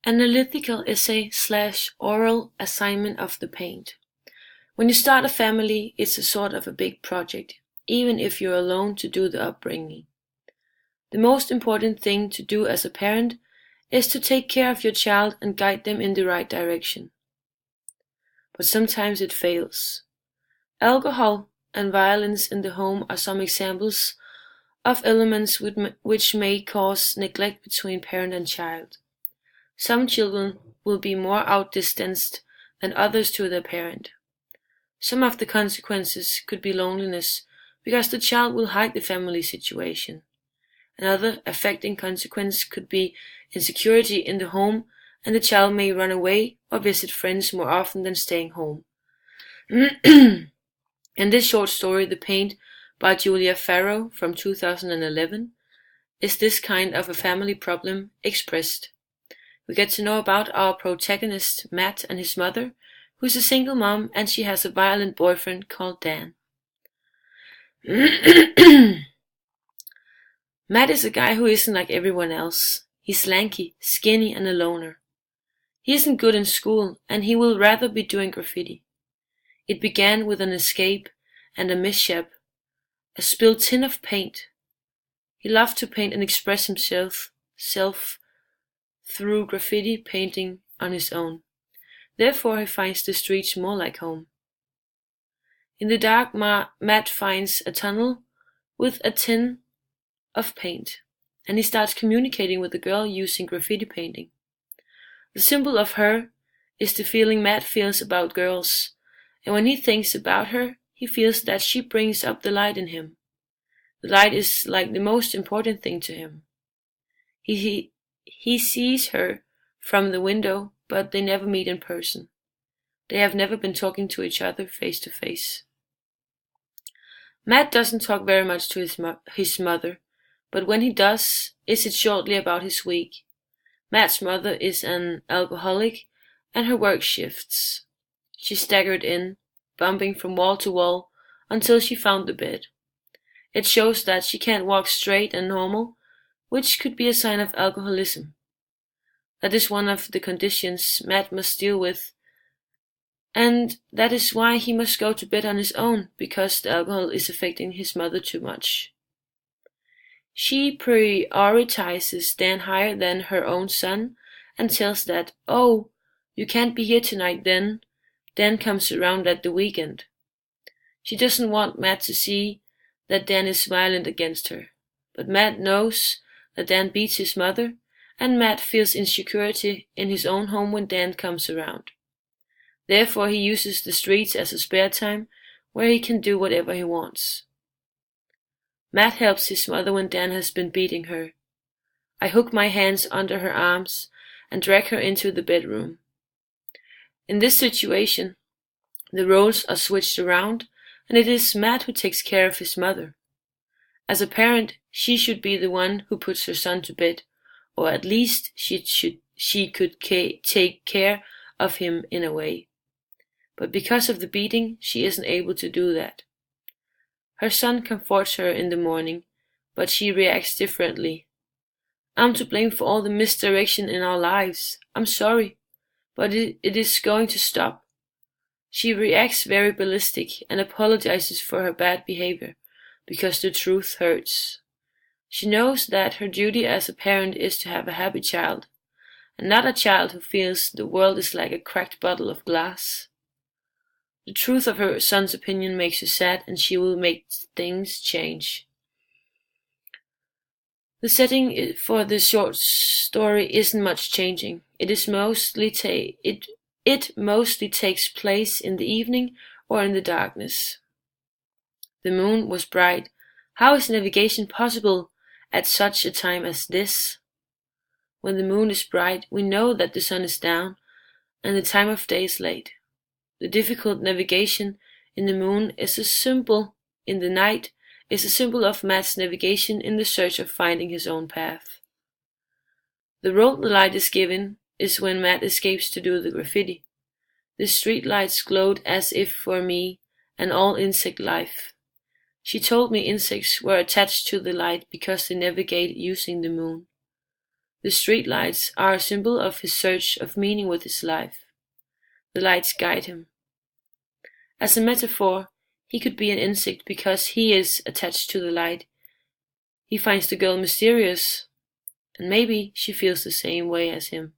Analytical essay/oral assignment of the paint. When you start a family, it's a sort of a big project, even if you're alone to do the upbringing. The most important thing to do as a parent is to take care of your child and guide them in the right direction. But sometimes it fails. Alcohol and violence in the home are some examples of elements which may cause neglect between parent and child. Some children will be more outdistanced than others to their parent. Some of the consequences could be loneliness because the child will hide the family situation. Another affecting consequence could be insecurity in the home, and the child may run away or visit friends more often than staying home. In this short story, The Paint by Julia Farrow from 2011, is this kind of a family problem expressed. We get to know about our protagonist, Matt, and his mother, who is a single mom, and she has a violent boyfriend called Dan. Matt is a guy who isn't like everyone else. He's lanky, skinny, and a loner. He isn't good in school, and he will rather be doing graffiti. It began with an escape and a mishap, a spilled tin of paint. He loved to paint and express himself through graffiti painting on his own. Therefore he finds the streets more like home. In the dark, Matt finds a tunnel with a tin of paint, and he starts communicating with the girl using graffiti painting. The symbol of her is the feeling Matt feels about girls, and when he thinks about her, he feels that she brings up the light in him. The light is like the most important thing to him. He sees her from the window, but they never meet in person. They have never been talking to each other face to face. Matt doesn't talk very much to his mother, but when he does, it's shortly about his week. Matt's mother is an alcoholic, and her work shifts. She staggered in, bumping from wall to wall, until she found the bed. It shows that she can't walk straight and normal, which could be a sign of alcoholism. That is one of the conditions Matt must deal with, and that is why he must go to bed on his own, because the alcohol is affecting his mother too much. She prioritizes Dan higher than her own son and tells that, "Oh, you can't be here tonight then." Dan comes around at the weekend. She doesn't want Matt to see that Dan is violent against her, but Matt knows that Dan beats his mother, and Matt feels insecurity in his own home when Dan comes around. Therefore he uses the streets as a spare time where he can do whatever he wants. Matt helps his mother when Dan has been beating her. I hook my hands under her arms and drag her into the bedroom. In this situation, the roles are switched around, and it is Matt who takes care of his mother. As a parent, she should be the one who puts her son to bed, or at least she could take care of him in a way. But because of the beating, she isn't able to do that. Her son comforts her in the morning, but she reacts differently. "I'm to blame for all the misdirection in our lives. I'm sorry, but it is going to stop." She reacts very ballistic and apologizes for her bad behavior, because the truth hurts. She knows that her duty as a parent is to have a happy child, and not a child who feels the world is like a cracked bottle of glass. The truth of her son's opinion makes her sad, and she will make things change. The setting for this short story isn't much changing. It mostly takes place in the evening or in the darkness. The moon was bright. How is navigation possible at such a time as this? When the moon is bright, we know that the sun is down and the time of day is late. The difficult navigation in the moon is a symbol in the night, is a symbol of Matt's navigation in the search of finding his own path. The role the light is given is when Matt escapes to do the graffiti. The street lights glowed as if for me and all insect life. She told me insects were attached to the light because they navigate using the moon. The street lights are a symbol of his search of meaning with his life. The lights guide him. As a metaphor, he could be an insect because he is attached to the light. He finds the girl mysterious, and maybe she feels the same way as him.